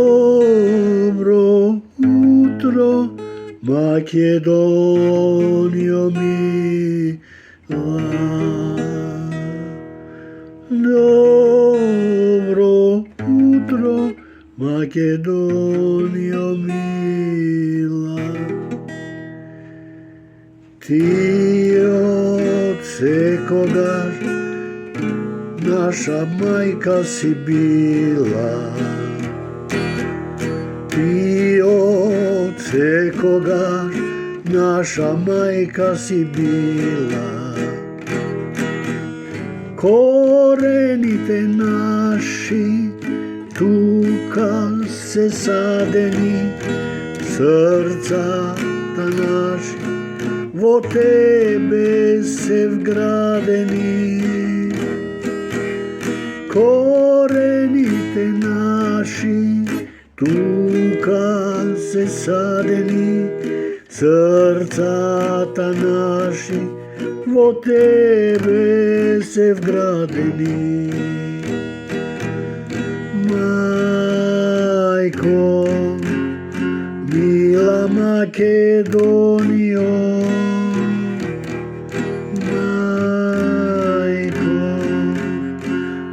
Dobro utro, Makedonijo mila. Dobro utro, Makedonijo mila. Ti oce kogaš, naša majka si bila. Ti oce kogaš, naša majka si bila. Korenite naši, tuka se sadeni, srca ta naši, vo tebe se vgradeni. Korenite naši, tuka se sadeni, srca ta naši, vo tebe se vgradeni. Majko, mila Makedonijo, majko,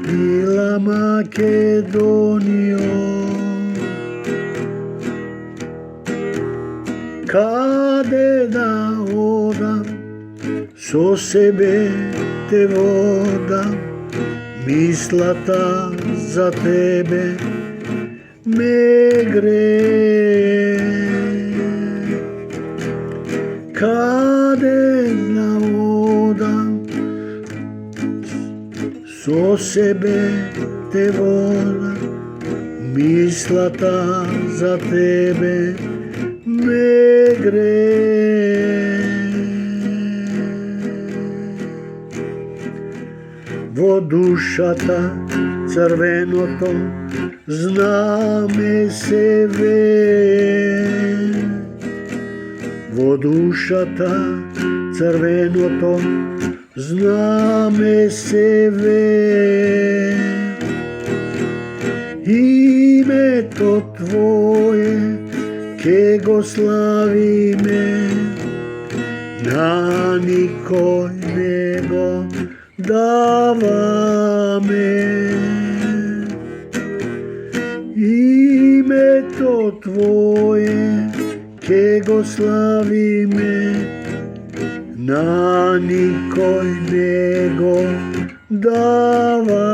mila Makedonijo. Kade da odam, so sebe te vodam, mislata za tebe me gre. Kade da odam, so sebe te vodam, mislata za tebe me gre. Во душата црвеното знаме се вее. Во душата црвеното знаме се вее. Името Твое ке го славиме, на никој не го даваме. Името Твое ке го славиме, на никој не го даваме.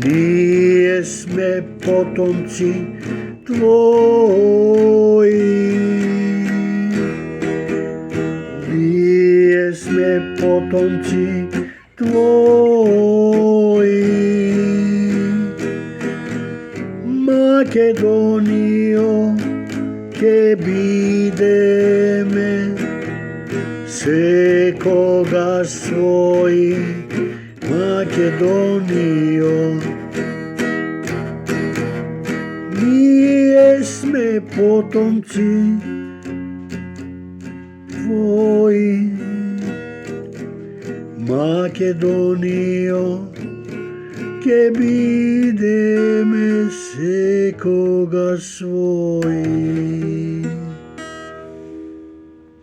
Ние сме потомци Твои, ние сме потомци Твои. Македониjo, ке бидеме секогаш своји. Македониjo, ние сме потомци Твои. Македониjo, ке бидеме секогаш своји.